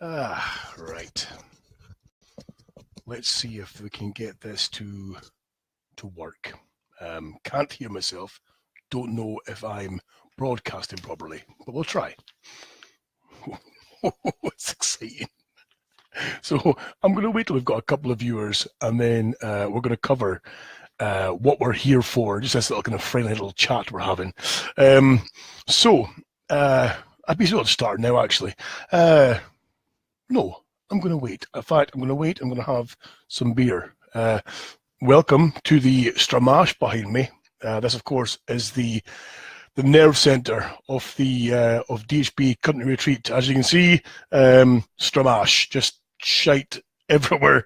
Right. Let's see if we can get this to work. Can't hear myself. Don't know if I'm broadcasting properly, but we'll try. It's exciting. So I'm going to wait till we've got a couple of viewers, and then we're going to cover what we're here for, just this little kind of friendly little chat we're having. I'd be sure to start now, actually. No, I'm going to wait. In fact, I'm going to wait. I'm going to have some beer. Welcome to the Stramash behind me. This, of course, is the nerve centre of the of DHB Country Retreat. As you can see, Stramash, just shite everywhere.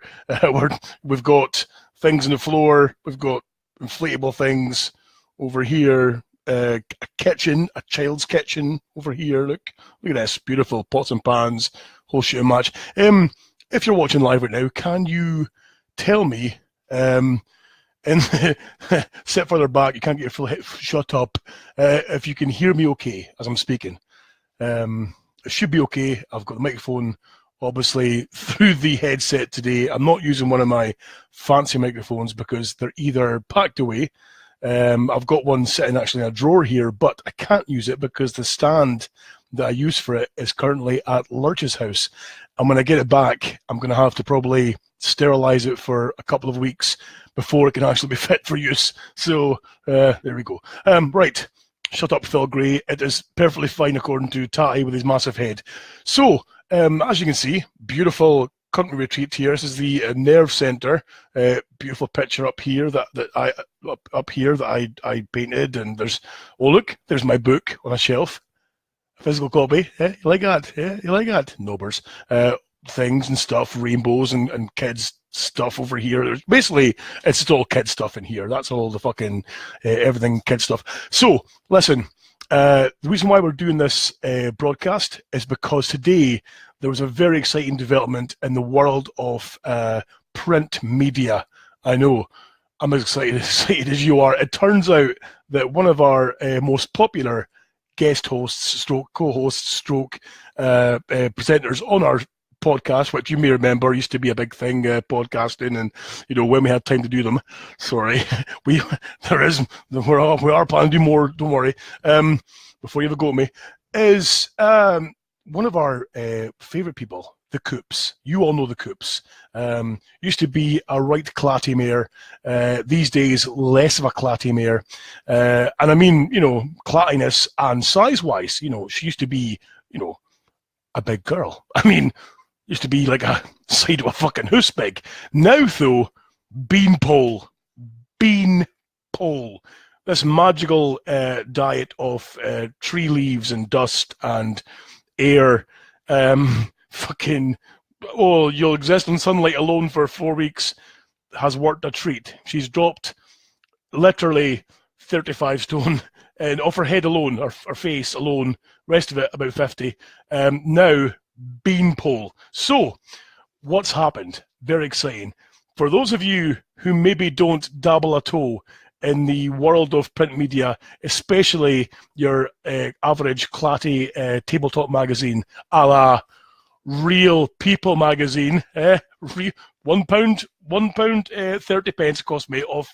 We've got things on the floor. We've got inflatable things over here. A kitchen, a child's kitchen over here. Look at this, beautiful pots and pans, whole shooting match. If you're watching live right now, can you tell me? And sit further back. You can't get your full hit. Shut up. If you can hear me okay as I'm speaking, it should be okay. I've got the microphone obviously through the headset today. I'm not using one of my fancy microphones because they're either packed away. I've got one sitting actually in a drawer here, but I can't use it because the stand that I use for it is currently at Lurch's house. And when I get it back, I'm going to have to probably sterilize it for a couple of weeks before it can actually be fit for use. So there we go. Right. Shut up, Phil Gray. It is perfectly fine according to Tatty with his massive head. So, as you can see, beautiful country retreat here. This is the nerve centre. Beautiful picture up here that I painted. And there's, oh look, there's my book on a shelf. A physical copy. Yeah, you like that? Yeah, you like that? Nobers. Things and stuff, rainbows and kids stuff over here. Basically, it's just all kid stuff in here. That's all the fucking everything kid stuff. So, listen, the reason why we're doing this broadcast is because today there was a very exciting development in the world of print media. I know, I'm as excited as you are. It turns out that one of our most popular guest hosts, stroke co-hosts, stroke presenters on our podcast, which you may remember used to be a big thing, podcasting, and when we had time to do them. Sorry, we are planning to do more. Don't worry. Before you have a go at me, is one of our favourite people, the Coops. You all know the Coops. Used to be a right clatty mare. These days, less of a clatty mare. And I mean, clattiness and size-wise, she used to be, a big girl. I mean, used to be like a side of a fucking hoose big. Now, though, beanpole. This magical diet of tree leaves and dust and air. You'll exist in sunlight alone for 4 weeks. Has worked a treat. She's dropped literally 35 stone. And off her head alone, her face alone, rest of it about 50. Now, beanpole. So, what's happened? Very exciting. For those of you who maybe don't dabble at all in the world of print media, especially your average clatty tabletop magazine, a la Real People magazine, £1, 30 pence cost me of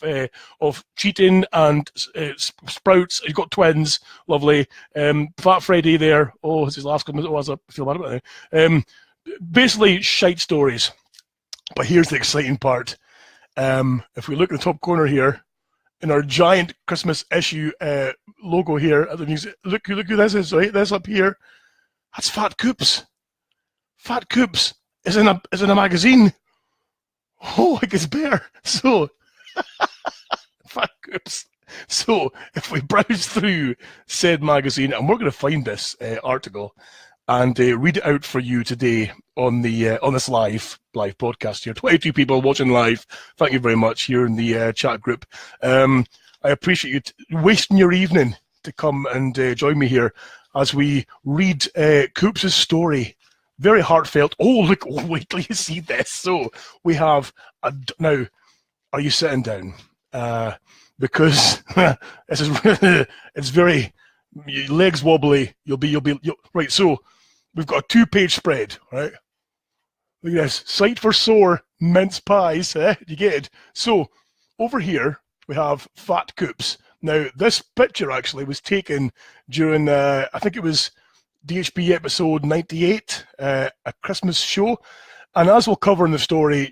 cheating and sprouts. You got twins, lovely. Fat Freddy there. Oh, it's his last comment. Oh, I feel bad about it. Basically, shite stories. But here's the exciting part. If we look at the top corner here, in our giant Christmas issue logo here, look who this is, right? This up here, that's Fat Coops. Fat Coops is in a magazine. Oh, like his bear. So, Fat Coops. So, if we browse through said magazine, and we're going to find this article and read it out for you today on this live broadcast here. 22 people watching live. Thank you very much here in the chat group. I appreciate you wasting your evening to come and join me here as we read Coops' story. Very heartfelt. Oh, look, wait till you see this. So we have, now, are you sitting down? Because this is, it's very, legs wobbly. You'll be, right, so we've got a 2-page spread, right? Look at this. Sight for sore mince pies. You get it? So, over here, we have Fat Coops. Now, this picture actually was taken during, I think it was DHB episode 98, a Christmas show. And as we'll cover in the story,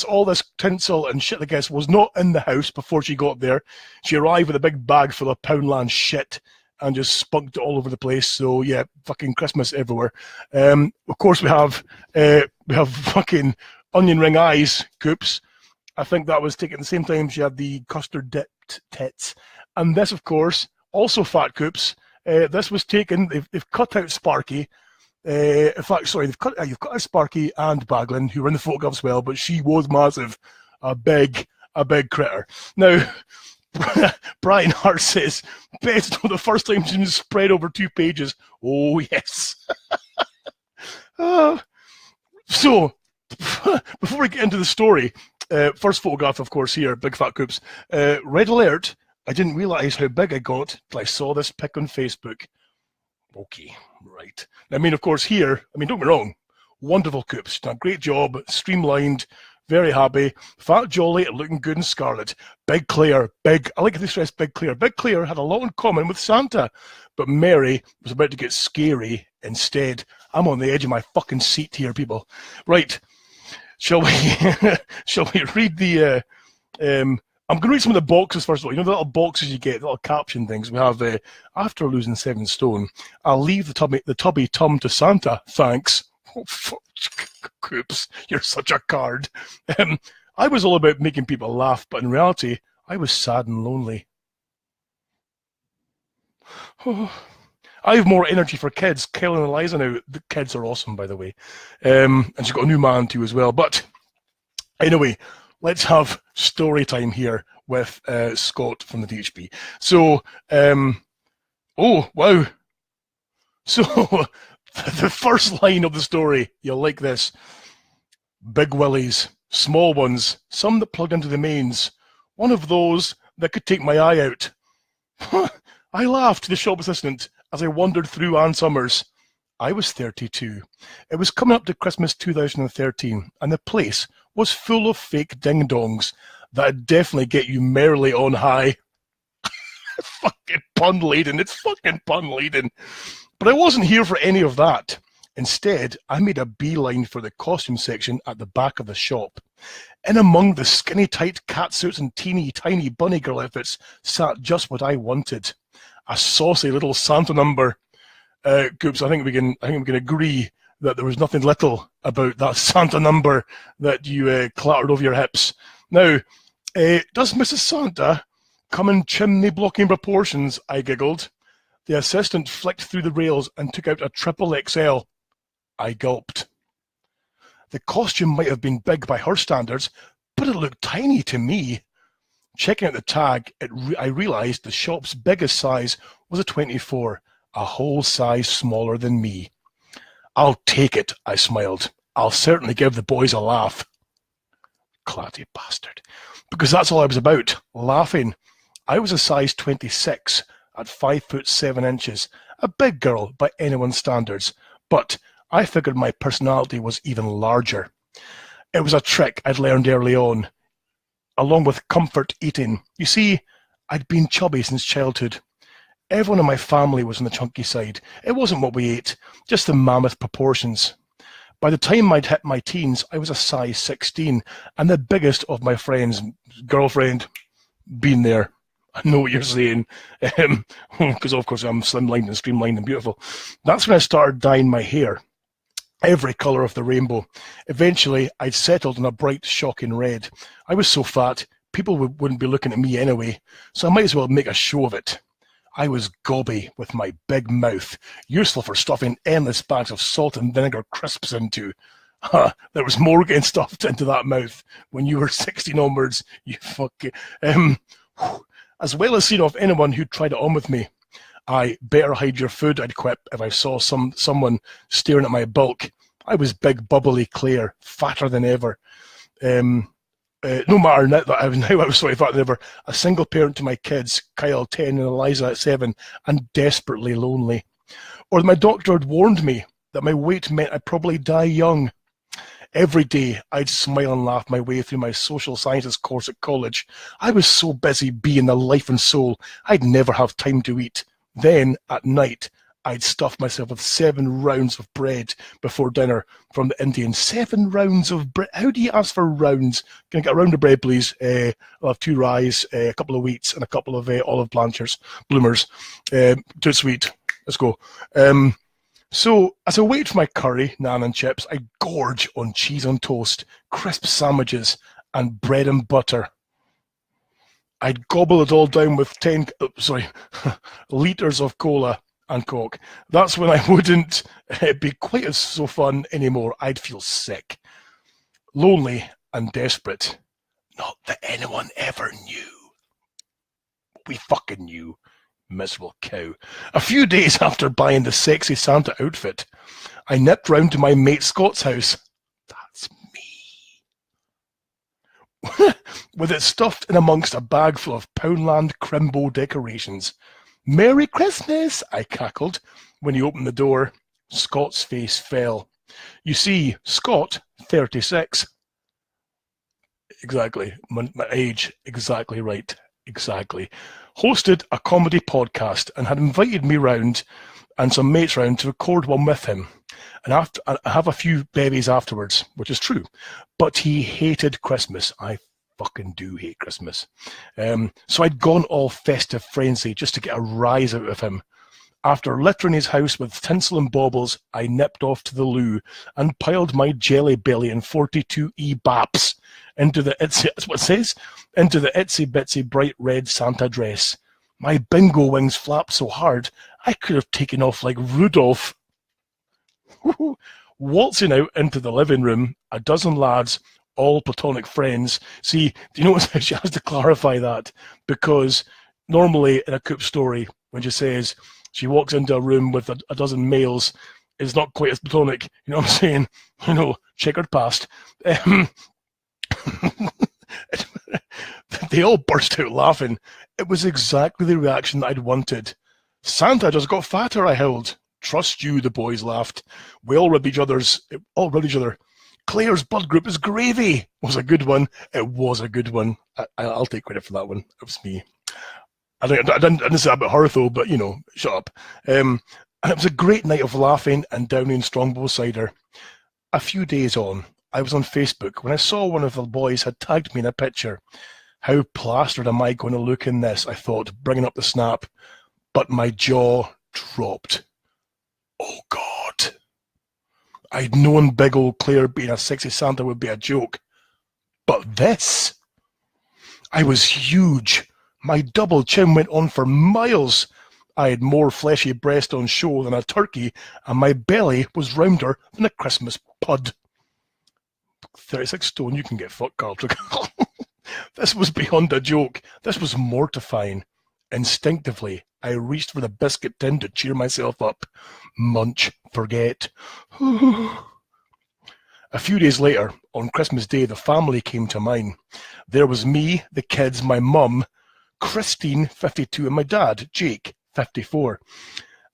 all this tinsel and shit, I guess, was not in the house before she got there. She arrived with a big bag full of Poundland shit and just spunked it all over the place. So yeah, fucking Christmas everywhere. Of course, we have fucking onion ring eyes, Coops. I think that was taken at the same time she had the custard dipped tits. And this, of course, also Fat Coops. This was taken. They've cut out Sparky. In fact, sorry, you've cut out Sparky and Baglin, who were in the photograph as well, but she was massive, a big critter. Now, Brian Hart says, best on the first time she's been spread over 2 pages. Oh, yes. So, before we get into the story, first photograph, of course, here, Big Fat Coops. Red alert, I didn't realise how big I got till I saw this pic on Facebook. Okay, right. I mean, of course, here, don't get me wrong, wonderful Coops. Done a great job, streamlined, very happy, fat, jolly, and looking good in scarlet. Big Claire, I like to stress Big Claire. Big Claire had a lot in common with Santa, but Mary was about to get scary instead. I'm on the edge of my fucking seat here, people. Right, shall we read the... I'm going to read some of the boxes first of all. You know the little boxes you get, the little caption things. We have, after losing 7 stone, I'll leave the tubby tum to Santa, thanks. Oh, fuck. Coops, you're such a card. I was all about making people laugh, but in reality, I was sad and lonely. Oh, I have more energy for kids. Kyle and Eliza now. The kids are awesome, by the way. And she's got a new man too as well. But anyway, let's have story time here with Scott from the DHB. So, oh, wow. So, the first line of the story, you'll like this. Big willies, small ones, some that plug into the mains. One of those that could take my eye out. I laughed to the shop assistant as I wandered through Ann Summers. I was 32. It was coming up to Christmas 2013, and the place was full of fake ding-dongs that'd definitely get you merrily on high. Fucking pun-laden. It's fucking pun-laden. But I wasn't here for any of that. Instead, I made a beeline for the costume section at the back of the shop. In among the skinny tight catsuits and teeny tiny bunny girl outfits sat just what I wanted. A saucy little Santa number. Coops, I think we can agree that there was nothing little about that Santa number that you clattered over your hips. Now, does Mrs. Santa come in chimney blocking proportions? I giggled. The assistant flicked through the rails and took out a triple XL. I gulped. The costume might have been big by her standards, but it looked tiny to me. Checking out the tag, I realised the shop's biggest size was a 24, a whole size smaller than me. I'll take it, I smiled. I'll certainly give the boys a laugh. Clatty bastard. Because that's all I was about, laughing. I was a size 26, at 5'7", a big girl by anyone's standards, but I figured my personality was even larger. It was a trick I'd learned early on, along with comfort eating. You see, I'd been chubby since childhood. Everyone in my family was on the chunky side. It wasn't what we ate, just the mammoth proportions. By the time I'd hit my teens, I was a size 16, and the biggest of my friends' girlfriend, been there. I know what you're saying, because of course I'm slimlined and streamlined and beautiful. That's when I started dyeing my hair, every colour of the rainbow. Eventually, I'd settled on a bright, shocking red. I was so fat, people wouldn't be looking at me anyway, so I might as well make a show of it. I was gobby with my big mouth, useful for stuffing endless bags of salt and vinegar crisps into. There was more getting stuffed into that mouth when you were 16 onwards, you fucking... As well as seeing off anyone who tried it on with me. I better hide your food, I'd quip if I saw someone staring at my bulk. I was big, bubbly Claire, fatter than ever. No matter now that I was so fat than ever. A single parent to my kids, Kyle 10 and Eliza at 7, and desperately lonely. Or my doctor had warned me that my weight meant I'd probably die young. Every day, I'd smile and laugh my way through my social sciences course at college. I was so busy being the life and soul, I'd never have time to eat. Then, at night, I'd stuff myself with 7 rounds of bread before dinner from the Indians. 7 rounds of bread. How do you ask for rounds? Can I get a round of bread, please? I'll have 2 ryes, a couple of wheats, and a couple of olive bloomers. Too sweet. Let's go. So, as I wait for my curry, naan and chips, I gorge on cheese on toast, crisp sandwiches, and bread and butter. I'd gobble it all down with 10 litres of cola and Coke. That's when I wouldn't be quite as so fun anymore. I'd feel sick, lonely, and desperate. Not that anyone ever knew. We fucking knew. Miserable cow. A few days after buying the sexy Santa outfit, I nipped round to my mate Scott's house. That's me. With it stuffed in amongst a bag full of Poundland Crimbo decorations. Merry Christmas, I cackled. When he opened the door, Scott's face fell. You see, Scott, 36. Exactly. My age, exactly right. Exactly. Hosted a comedy podcast and had invited me round and some mates round to record one with him. And I have a few bevies afterwards, which is true. But he hated Christmas. I fucking do hate Christmas. So I'd gone all festive frenzy just to get a rise out of him. After littering his house with tinsel and baubles, I nipped off to the loo and piled my jelly belly and 42E baps into the itsy, that's what it says, into the itsy bitsy bright red Santa dress. My bingo wings flapped so hard I could have taken off like Rudolph. Waltzing out into the living room, a dozen lads, all platonic friends. See, do you notice how she has to clarify that? Because normally in a Coops story, when she says she walks into a room with a dozen males, it's not quite as platonic. You know what I'm saying? You know, checkered past. They all burst out laughing. It was exactly the reaction I'd wanted. Santa just got fatter, I howled. Trust you, the boys laughed. We all rubbed each other. Claire's blood group is gravy was a good one. It was a good one. I'll take credit for that one. It was me. I didn't say that about her though, but you know, shut up. And it was a great night of laughing and downing Strongbow cider. A few days on, I was on Facebook when I saw one of the boys had tagged me in a picture. How plastered am I going to look in this? I thought, bringing up the snap, but my jaw dropped. Oh God. I'd known big old Claire being a sexy Santa would be a joke. But this? I was huge. My double chin went on for miles. I had more fleshy breast on show than a turkey, and my belly was rounder than a Christmas pud. 36 stone, you can get fucked, Carl. This was beyond a joke. This was mortifying. Instinctively, I reached for the biscuit tin to cheer myself up. Munch, forget. A few days later, on Christmas Day, the family came to mine. There was me, the kids, my mum, Christine, 52, and my dad, Jake, 54.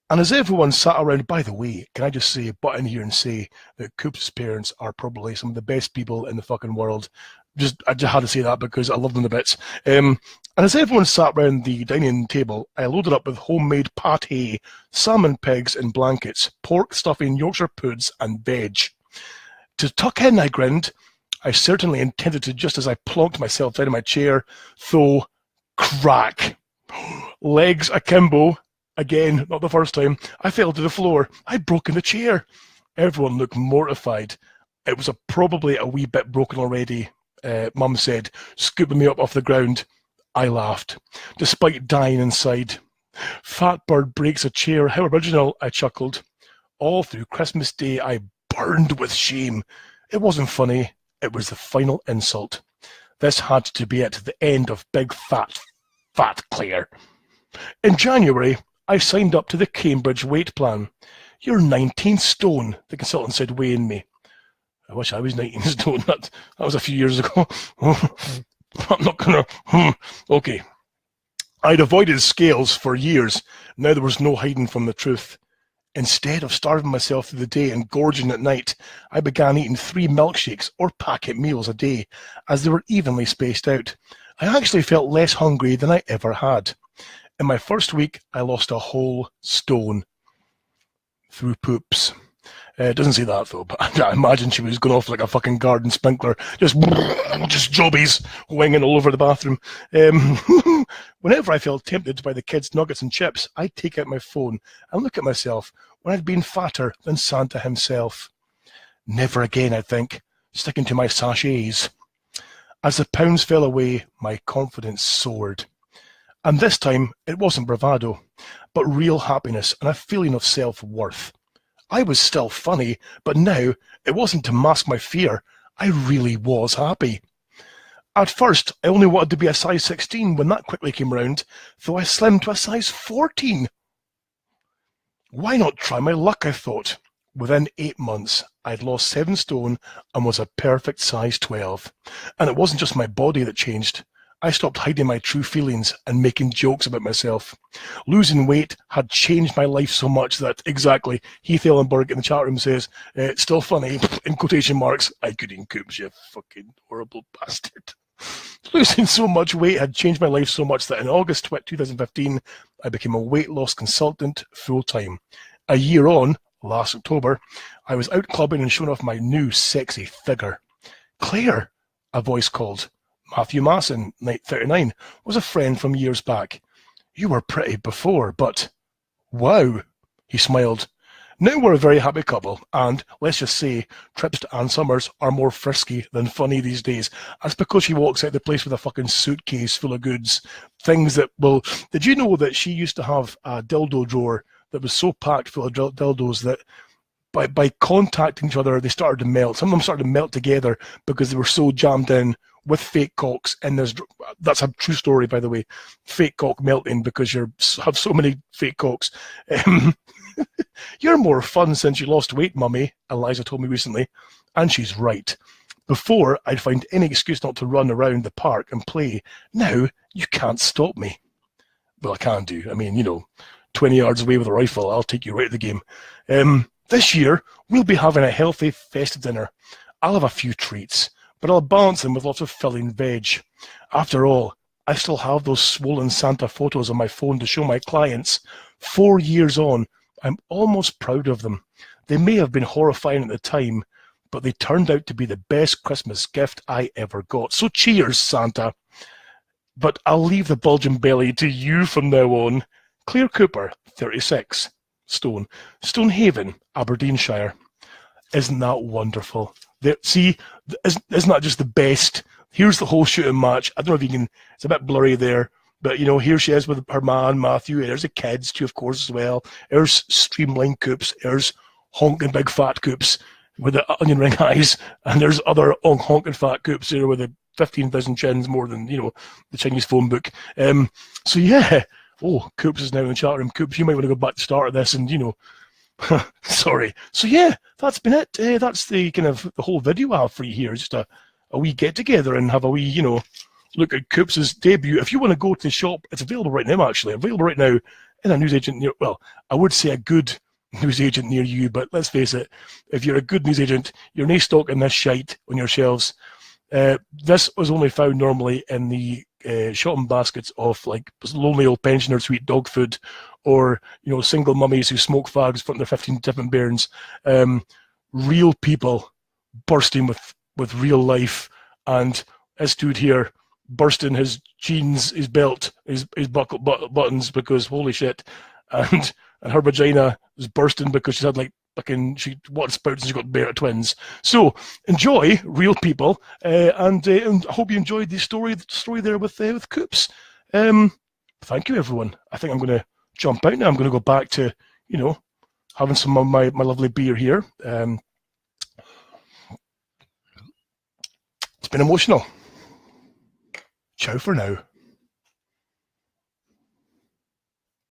And as everyone sat around, by the way, can I just butt in here and say that Coops' parents are probably some of the best people in the fucking world. I just had to say that because I love them to bits. And as everyone sat around the dining table, I loaded up with homemade pâté, salmon pigs in blankets, pork stuffing, Yorkshire puds, and veg. To tuck in, I grinned. I certainly intended to, just as I plonked myself down in my chair, though crack. Legs akimbo. Again, not the first time. I fell to the floor. I'd broken the chair. Everyone looked mortified. It was probably a wee bit broken already, Mum said, scooping me up off the ground. I laughed, despite dying inside. Fat bird breaks a chair. How original, I chuckled. All through Christmas Day, I burned with shame. It wasn't funny. It was the final insult. This had to be it, the end of big fat Claire. In January, I signed up to the Cambridge weight plan. You're 19 stone, the consultant said, weighing me. I wish I was 19 stone. That was a few years ago. I'm not going to... Okay. I'd avoided scales for years. Now there was no hiding from the truth. Instead of starving myself through the day and gorging at night, I began eating 3 milkshakes or packet meals a day, as they were evenly spaced out. I actually felt less hungry than I ever had. In my first week, I lost a whole stone through poops. It doesn't say that though, but I imagine she was going off like a fucking garden sprinkler, just jobbies winging all over the bathroom. Whenever I felt tempted by the kids' nuggets and chips, I'd take out my phone and look at myself when I'd been fatter than Santa himself. Never again, I think, sticking to my sachets. As the pounds fell away, my confidence soared. And this time, it wasn't bravado, but real happiness and a feeling of self-worth. I was still funny, but now it wasn't to mask my fear. I really was happy. At first, I only wanted to be a size 16 when that quickly came round, though I slimmed to a size 14. Why not try my luck, I thought. Within 8 months, I'd lost 7 stone and was a perfect size 12. And it wasn't just my body that changed. I stopped hiding my true feelings and making jokes about myself. Losing weight had changed my life so much that, exactly, Heath Ellenberg in the chat room says, it's still funny, in quotation marks, I could eat Coops, you fucking horrible bastard. Losing so much weight had changed my life so much that in August 2015, I became a weight loss consultant full-time. A year on, last October, I was out clubbing and showing off my new sexy figure. Claire, a voice called. Matthew Masson, Night 39, was a friend from years back. You were pretty before, but... Wow, he smiled. Now we're a very happy couple, and, let's just say, trips to Ann Summers are more frisky than funny these days. That's because she walks out the place with a fucking suitcase full of goods. Things that will... Did you know that she used to have a dildo drawer that was so packed full of dildos that by contacting each other, they started to melt. Some of them started to melt together because they were so jammed in with fake cocks, and that's a true story, by the way. Fake cock melting because you have so many fake cocks. You're more fun since you lost weight, mummy, Eliza told me recently, and she's right. Before, I'd find any excuse not to run around the park and play. Now, you can't stop me. Well, I can do. I mean, 20 yards away with a rifle, I'll take you right to the game. This year, we'll be having a healthy, festive dinner. I'll have a few treats, but I'll balance them with lots of filling veg. After all, I still have those swollen Santa photos on my phone to show my clients. 4 years on, I'm almost proud of them. They may have been horrifying at the time, but they turned out to be the best Christmas gift I ever got. So cheers, Santa. But I'll leave the bulging belly to you from now on. Claire Cooper, 36, stone. Stonehaven, Aberdeenshire. Isn't that wonderful? See, isn't that just the best? Here's the whole shooting match. I don't know if you can, it's a bit blurry there, but here she is with her man, Matthew. There's the kids too, of course, as well. There's Streamline Coops. There's honking big fat Coops with the onion ring eyes. And there's other honking fat Coops here with the 15,000 chins more than, the Chinese phone book. So yeah. Oh, Coops is now in the chat room. Coops, you might want to go back to the start of this and, sorry. So yeah, that's been it. That's the kind of the whole video I have for you here. Just a wee get together and have a wee, look at Coops' debut. If you want to go to the shop, it's available right now, actually. Available right now in a newsagent near, well, I would say a good newsagent near you, but let's face it, if you're a good newsagent, you're not stocking this shite on your shelves. This was only found normally in the shopping baskets of like lonely old pensioners who eat dog food, or single mummies who smoke fags in front of their 15 different bairns. Real people bursting with real life, and this dude here bursting his jeans, his belt, his buckle buttons because holy shit, and her vagina is bursting because she's had like fucking she wanted spouts and she got bear twins. So enjoy real people, and I hope you enjoyed the story there with Coops. Thank you, everyone. I think I'm going to jump out now. I'm going to go back to having some of my lovely beer here. It's been emotional. Ciao for now.